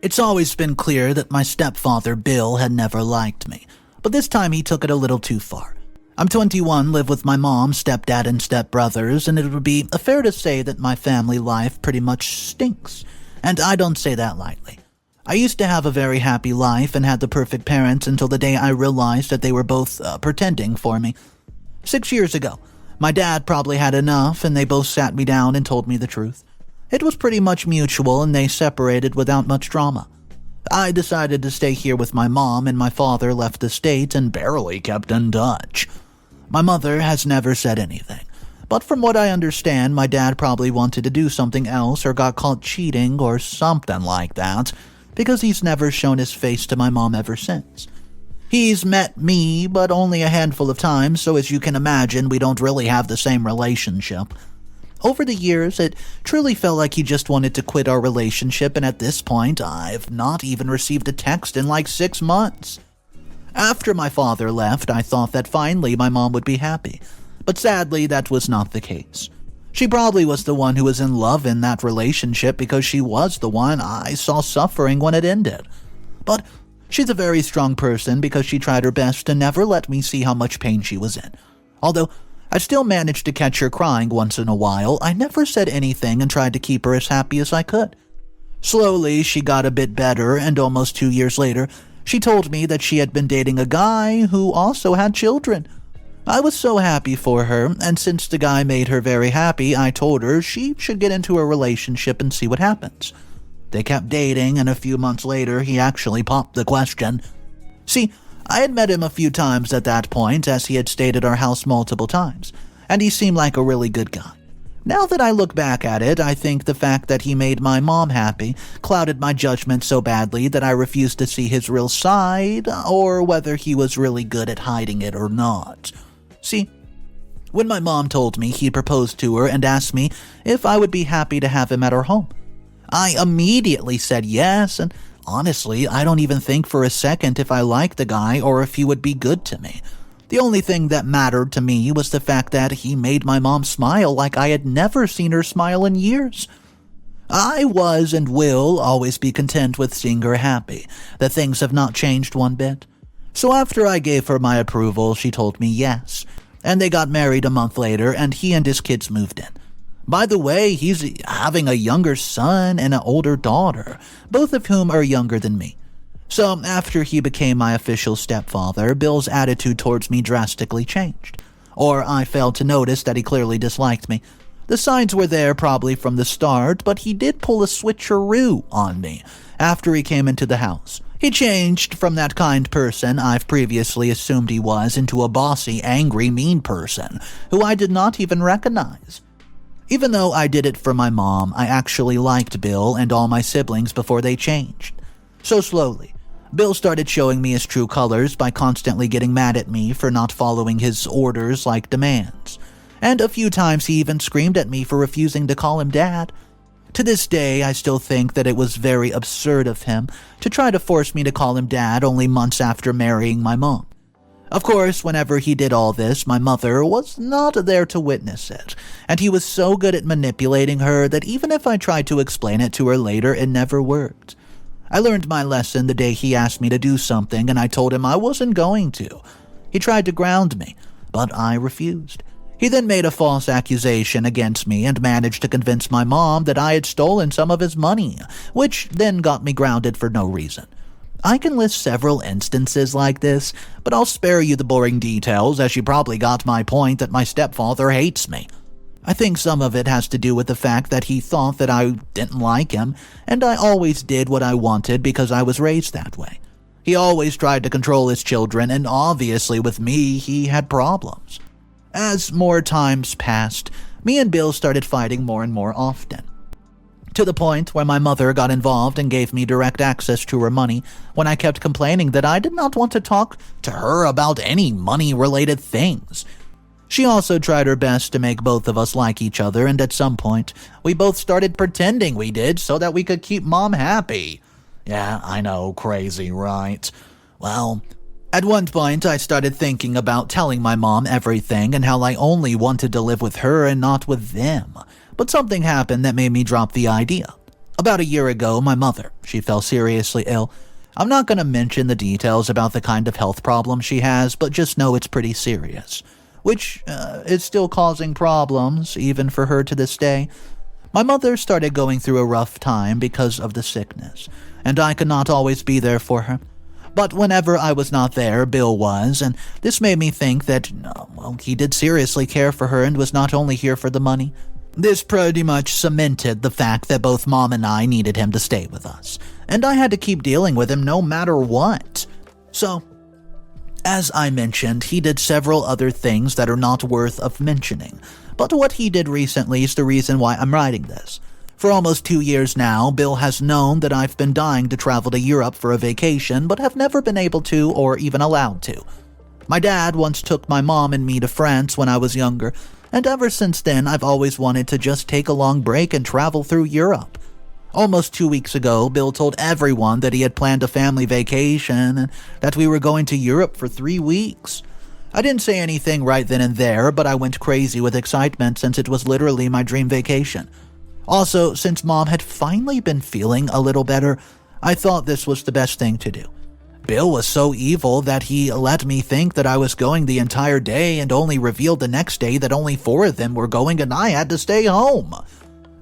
It's always been clear that my stepfather, Bill, had never liked me, but this time he took it a little too far. I'm 21, live with my mom, stepdad, and stepbrothers, and it would be fair to say that my family life pretty much stinks, and I don't say that lightly. I used to have a very happy life and had the perfect parents until the day I realized that they were both pretending for me. 6 years ago, my dad probably had enough, and they both sat me down and told me the truth. It was pretty much mutual, and they separated without much drama. I decided to stay here with my mom, and my father left the state and barely kept in touch. My mother has never said anything, but from what I understand, my dad probably wanted to do something else or got caught cheating or something like that, because he's never shown his face to my mom ever since. He's met me, but only a handful of times, so as you can imagine, we don't really have the same relationship. Over the years, it truly felt like he just wanted to quit our relationship, and at this point, I've not even received a text in like 6 months. After my father left, I thought that finally my mom would be happy, but sadly, that was not the case. She probably was the one who was in love in that relationship because she was the one I saw suffering when it ended. But she's a very strong person because she tried her best to never let me see how much pain she was in. Although I still managed to catch her crying once in a while, I never said anything and tried to keep her as happy as I could. Slowly, she got a bit better, and almost 2 years later, she told me that she had been dating a guy who also had children. I was so happy for her, and since the guy made her very happy, I told her she should get into a relationship and see what happens. They kept dating, and a few months later, he actually popped the question. See, I had met him a few times at that point, as he had stayed at our house multiple times, and he seemed like a really good guy. Now that I look back at it, I think the fact that he made my mom happy clouded my judgment so badly that I refused to see his real side, or whether he was really good at hiding it or not. See, when my mom told me he proposed to her and asked me if I would be happy to have him at our home, I immediately said yes, and honestly, I don't even think for a second if I liked the guy or if he would be good to me. The only thing that mattered to me was the fact that he made my mom smile like I had never seen her smile in years. I was and will always be content with seeing her happy, that things have not changed one bit. So after I gave her my approval, she told me yes, and they got married a month later, and he and his kids moved in. By the way, he's having a younger son and an older daughter, both of whom are younger than me. So after he became my official stepfather, Bill's attitude towards me drastically changed. Or I failed to notice that he clearly disliked me. The signs were there probably from the start, but he did pull a switcheroo on me after he came into the house. He changed from that kind person I've previously assumed he was into a bossy, angry, mean person who I did not even recognize. Even though I did it for my mom, I actually liked Bill and all my siblings before they changed. So slowly, Bill started showing me his true colors by constantly getting mad at me for not following his orders like demands. And a few times he even screamed at me for refusing to call him Dad. To this day, I still think that it was very absurd of him to try to force me to call him Dad only months after marrying my mom. Of course, whenever he did all this, my mother was not there to witness it, and he was so good at manipulating her that even if I tried to explain it to her later, it never worked. I learned my lesson the day he asked me to do something, and I told him I wasn't going to. He tried to ground me, but I refused. He then made a false accusation against me and managed to convince my mom that I had stolen some of his money, which then got me grounded for no reason. I can list several instances like this, but I'll spare you the boring details as you probably got my point that my stepfather hates me. I think some of it has to do with the fact that he thought that I didn't like him, and I always did what I wanted because I was raised that way. He always tried to control his children, and obviously with me, he had problems. As more times passed, me and Bill started fighting more and more often, to the point where my mother got involved and gave me direct access to her money when I kept complaining that I did not want to talk to her about any money-related things. She also tried her best to make both of us like each other, and at some point, we both started pretending we did so that we could keep Mom happy. Yeah, I know, crazy, right? Well, at one point, I started thinking about telling my mom everything and how I only wanted to live with her and not with them. But something happened that made me drop the idea. About a year ago, my mother, she fell seriously ill. I'm not going to mention the details about the kind of health problem she has, but just know it's pretty serious, which is still causing problems, even for her to this day. My mother started going through a rough time because of the sickness, and I could not always be there for her. But whenever I was not there, Bill was, and this made me think that, he did seriously care for her and was not only here for the money. This pretty much cemented the fact that both Mom and I needed him to stay with us, and I had to keep dealing with him no matter what. So, as I mentioned, he did several other things that are not worth of mentioning, but what he did recently is the reason why I'm writing this. For almost 2 years now, Bill has known that I've been dying to travel to Europe for a vacation, but have never been able to or even allowed to. My dad once took my mom and me to France when I was younger, and ever since then I've always wanted to just take a long break and travel through Europe. Almost 2 weeks ago, Bill told everyone that he had planned a family vacation and that we were going to Europe for 3 weeks. I didn't say anything right then and there, but I went crazy with excitement since it was literally my dream vacation. Also, since Mom had finally been feeling a little better, I thought this was the best thing to do. Bill was so evil that he let me think that I was going the entire day and only revealed the next day that only 4 of them were going and I had to stay home.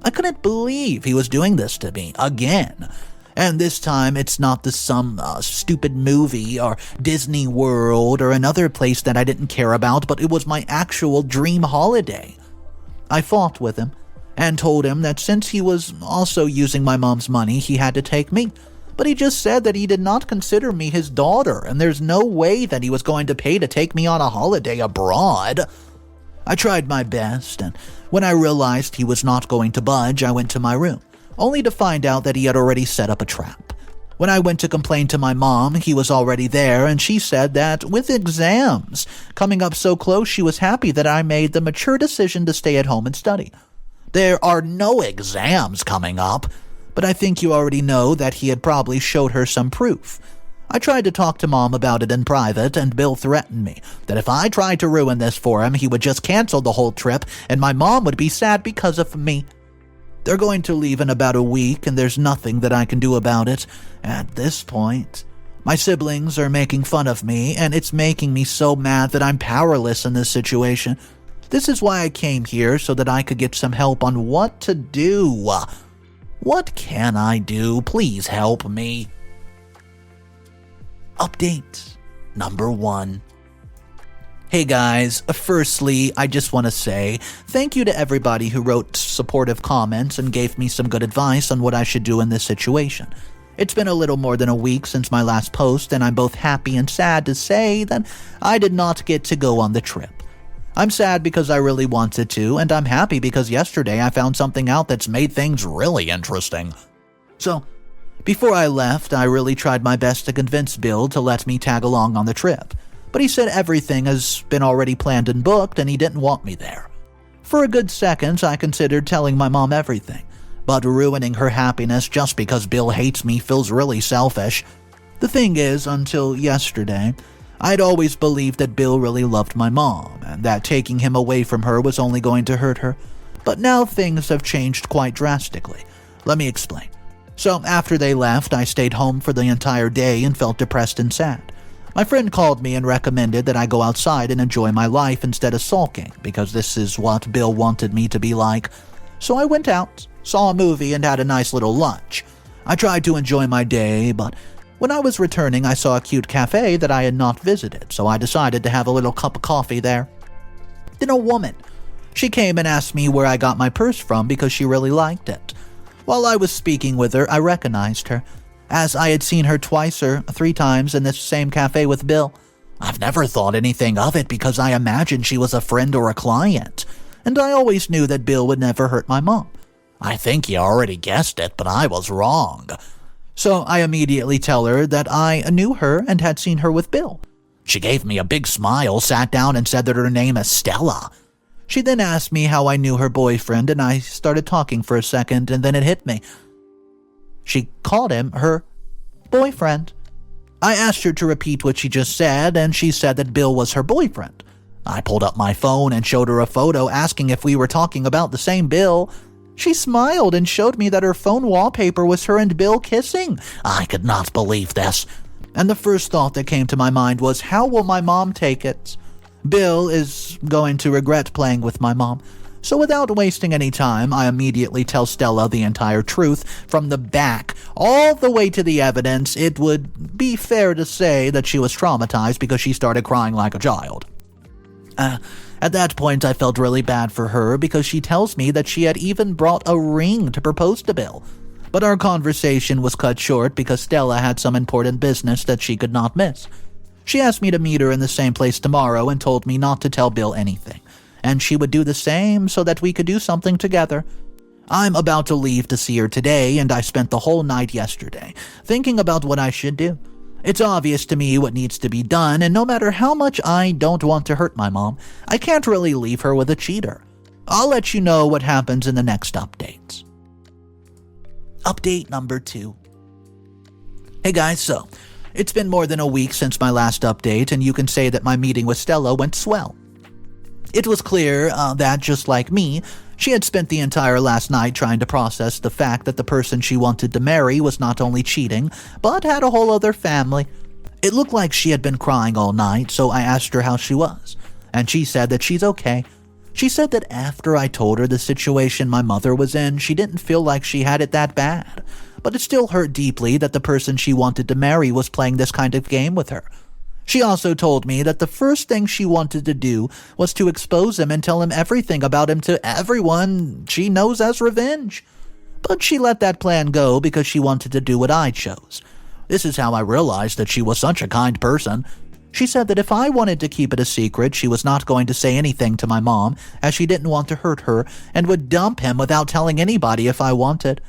I couldn't believe he was doing this to me again. And this time it's not some stupid movie or Disney World or another place that I didn't care about, but it was my actual dream holiday. I fought with him and told him that since he was also using my mom's money, he had to take me. But he just said that he did not consider me his daughter, and there's no way that he was going to pay to take me on a holiday abroad. I tried my best, and when I realized he was not going to budge, I went to my room, only to find out that he had already set up a trap. When I went to complain to my mom, he was already there, and she said that with exams coming up so close, she was happy that I made the mature decision to stay at home and study. There are no exams coming up, but I think you already know that he had probably showed her some proof. I tried to talk to Mom about it in private, and Bill threatened me that if I tried to ruin this for him, he would just cancel the whole trip, and my mom would be sad because of me. They're going to leave in about a week, and there's nothing that I can do about it at this point. My siblings are making fun of me, and it's making me so mad that I'm powerless in this situation. This is why I came here, so that I could get some help on what to do. What can I do? Please help me. Update number 1. Hey guys, firstly, I just want to say thank you to everybody who wrote supportive comments and gave me some good advice on what I should do in this situation. It's been a little more than a week since my last post, and I'm both happy and sad to say that I did not get to go on the trip. I'm sad because I really wanted to, and I'm happy because yesterday I found something out that's made things really interesting. So, before I left, I really tried my best to convince Bill to let me tag along on the trip, but he said everything has been already planned and booked and he didn't want me there. For a good second, I considered telling my mom everything, but ruining her happiness just because Bill hates me feels really selfish. The thing is, until yesterday, I'd always believed that Bill really loved my mom, and that taking him away from her was only going to hurt her. But now things have changed quite drastically. Let me explain. So after they left, I stayed home for the entire day and felt depressed and sad. My friend called me and recommended that I go outside and enjoy my life instead of sulking, because this is what Bill wanted me to be like. So I went out, saw a movie, and had a nice little lunch. I tried to enjoy my day, but when I was returning, I saw a cute cafe that I had not visited, so I decided to have a little cup of coffee there. Then a woman. She came and asked me where I got my purse from because she really liked it. While I was speaking with her, I recognized her, as I had seen her twice or 3 times in this same cafe with Bill. I've never thought anything of it because I imagined she was a friend or a client, and I always knew that Bill would never hurt my mom. I think you already guessed it, but I was wrong. So I immediately tell her that I knew her and had seen her with Bill. She gave me a big smile, sat down, and said that her name is Stella. She then asked me how I knew her boyfriend, and I started talking for a second, and then it hit me. She called him her boyfriend. I asked her to repeat what she just said, and she said that Bill was her boyfriend. I pulled up my phone and showed her a photo asking if we were talking about the same Bill. She smiled and showed me that her phone wallpaper was her and Bill kissing. I could not believe this. And the first thought that came to my mind was, how will my mom take it? Bill is going to regret playing with my mom. So without wasting any time, I immediately tell Stella the entire truth from the back all the way to the evidence. It would be fair to say that she was traumatized because she started crying like a child. At that point, I felt really bad for her because she tells me that she had even brought a ring to propose to Bill. But our conversation was cut short because Stella had some important business that she could not miss. She asked me to meet her in the same place tomorrow and told me not to tell Bill anything, and she would do the same so that we could do something together. I'm about to leave to see her today, and I spent the whole night yesterday thinking about what I should do. It's obvious to me what needs to be done, and no matter how much I don't want to hurt my mom, I can't really leave her with a cheater. I'll let you know what happens in the next updates. Update number 2. Hey guys, so it's been more than a week since my last update, and you can say that my meeting with Stella went swell. It was clear that, just like me, she had spent the entire last night trying to process the fact that the person she wanted to marry was not only cheating, but had a whole other family. It looked like she had been crying all night, so I asked her how she was, and she said that she's okay. She said that after I told her the situation my mother was in, she didn't feel like she had it that bad, but it still hurt deeply that the person she wanted to marry was playing this kind of game with her. She also told me that the first thing she wanted to do was to expose him and tell him everything about him to everyone she knows as revenge. But she let that plan go because she wanted to do what I chose. This is how I realized that she was such a kind person. She said that if I wanted to keep it a secret, she was not going to say anything to my mom, as she didn't want to hurt her, and would dump him without telling anybody if I wanted.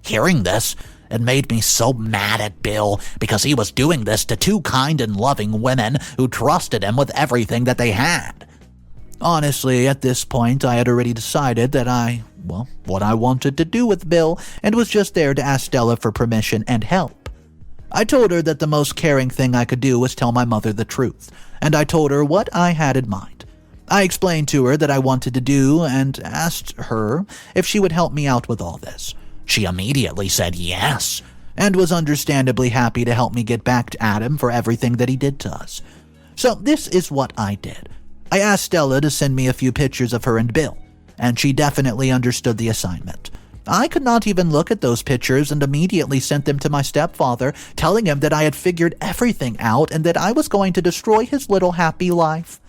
Hearing this, it made me so mad at Bill because he was doing this to 2 kind and loving women who trusted him with everything that they had. Honestly, at this point, I had already decided that what I wanted to do with Bill, and was just there to ask Stella for permission and help. I told her that the most caring thing I could do was tell my mother the truth, and I told her what I had in mind. I explained to her that I wanted to do and asked her if she would help me out with all this. She immediately said yes, and was understandably happy to help me get back at him for everything that he did to us. So this is what I did. I asked Stella to send me a few pictures of her and Bill, and she definitely understood the assignment. I could not even look at those pictures and immediately sent them to my stepfather, telling him that I had figured everything out and that I was going to destroy his little happy life.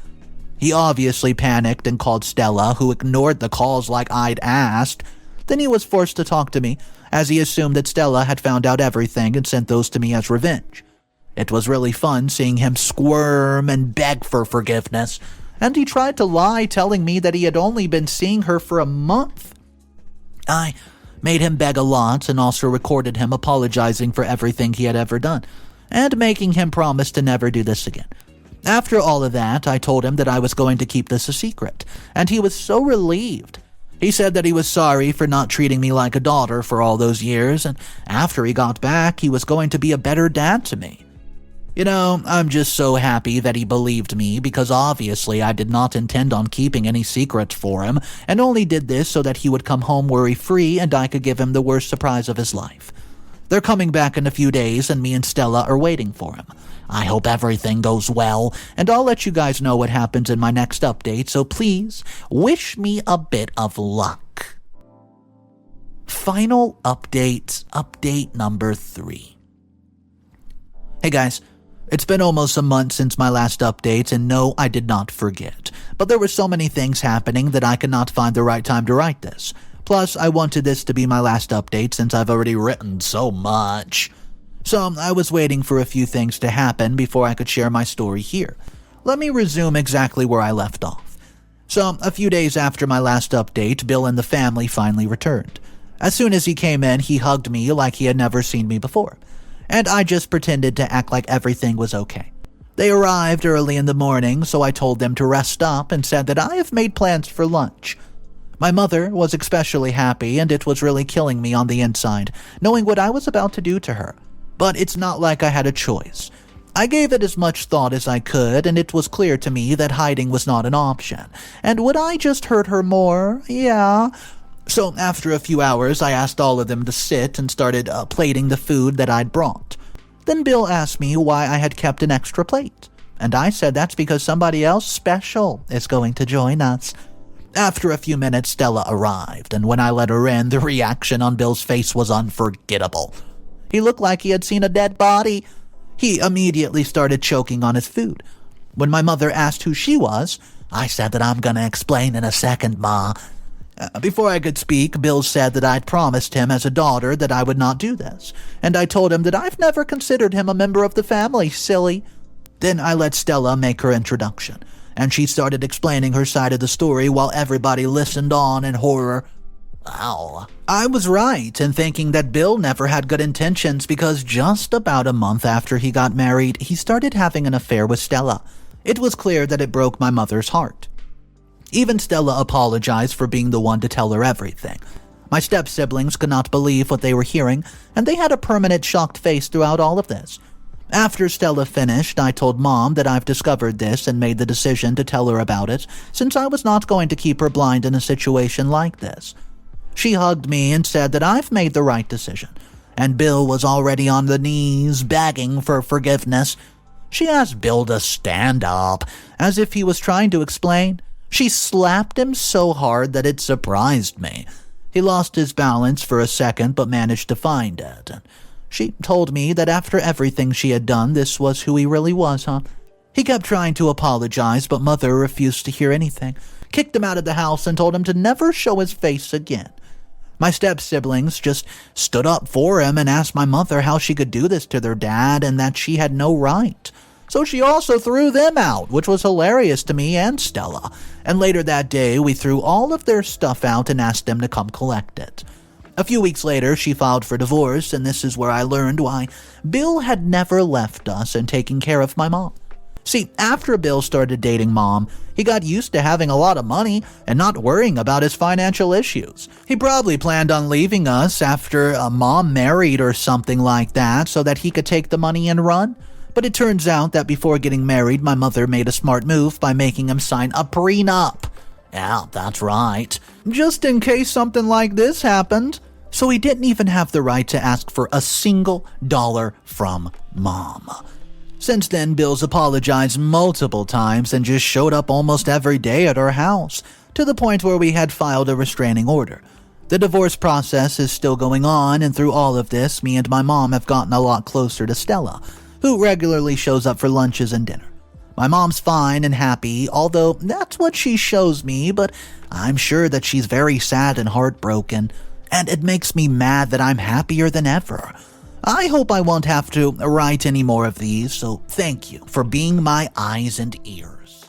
He obviously panicked and called Stella, who ignored the calls like I'd asked. Then he was forced to talk to me, as he assumed that Stella had found out everything and sent those to me as revenge. It was really fun seeing him squirm and beg for forgiveness, and he tried to lie, telling me that he had only been seeing her for a month. I made him beg a lot and also recorded him apologizing for everything he had ever done, and making him promise to never do this again. After all of that, I told him that I was going to keep this a secret, and he was so relieved. He said that he was sorry for not treating me like a daughter for all those years, and after he got back, he was going to be a better dad to me. You know, I'm just so happy that he believed me because obviously I did not intend on keeping any secrets for him and only did this so that he would come home worry-free and I could give him the worst surprise of his life. They're coming back in a few days and me and Stella are waiting for him. I hope everything goes well, and I'll let you guys know what happens in my next update, so please wish me a bit of luck. Final update, update number 3. Hey guys. It's been almost a month since my last update, and no, I did not forget. But there were so many things happening that I could not find the right time to write this. Plus, I wanted this to be my last update since I've already written so much. So, I was waiting for a few things to happen before I could share my story here. Let me resume exactly where I left off. So, a few days after my last update, Bill and the family finally returned. As soon as he came in, he hugged me like he had never seen me before. And I just pretended to act like everything was okay. They arrived early in the morning, so I told them to rest up and said that I have made plans for lunch. My mother was especially happy, and it was really killing me on the inside, knowing what I was about to do to her. But it's not like I had a choice. I gave it as much thought as I could, and it was clear to me that hiding was not an option. And would I just hurt her more? Yeah. So after a few hours, I asked all of them to sit and started plating the food that I'd brought. Then Bill asked me why I had kept an extra plate, and I said that's because somebody else special is going to join us. After a few minutes, Stella arrived, and when I let her in, the reaction on Bill's face was unforgettable. He looked like he had seen a dead body. He immediately started choking on his food. When my mother asked who she was, I said that I'm gonna explain in a second, Ma. Before I could speak, Bill said that I'd promised him as a daughter that I would not do this, and I told him that I've never considered him a member of the family, silly. Then I let Stella make her introduction, and she started explaining her side of the story while everybody listened on in horror. Wow. I was right in thinking that Bill never had good intentions because just about a month after he got married, he started having an affair with Stella. It was clear that it broke my mother's heart. Even Stella apologized for being the one to tell her everything. My step-siblings could not believe what they were hearing, and they had a permanent shocked face throughout all of this. After Stella finished, I told Mom that I've discovered this and made the decision to tell her about it, since I was not going to keep her blind in a situation like this. She hugged me and said that I've made the right decision, and Bill was already on the knees begging for forgiveness. She asked Bill to stand up, as if he was trying to explain. She slapped him so hard that it surprised me. He lost his balance for a second but managed to find it. She told me that after everything she had done, this was who he really was, He kept trying to apologize, but Mother refused to hear anything, kicked him out of the house, and told him to never show his face again. My step-siblings just stood up for him and asked my mother how she could do this to their dad and that she had no right. So she also threw them out, which was hilarious to me and Stella. And later that day, we threw all of their stuff out and asked them to come collect it. A few weeks later, she filed for divorce, and this is where I learned why Bill had never left us and taken care of my mom. See, after Bill started dating Mom, he got used to having a lot of money and not worrying about his financial issues. He probably planned on leaving us after Mom married or something like that so that he could take the money and run. But it turns out that before getting married, my mother made a smart move by making him sign a prenup. Yeah, that's right. Just in case something like this happened. So he didn't even have the right to ask for a single dollar from Mom. Since then, Bill's apologized multiple times and just showed up almost every day at our house, to the point where we had filed a restraining order. The divorce process is still going on, and through all of this, me and my mom have gotten a lot closer to Stella, who regularly shows up for lunches and dinner. My mom's fine and happy, although that's what she shows me, but I'm sure that she's very sad and heartbroken, and it makes me mad that I'm happier than ever. I hope I won't have to write any more of these, so thank you for being my eyes and ears.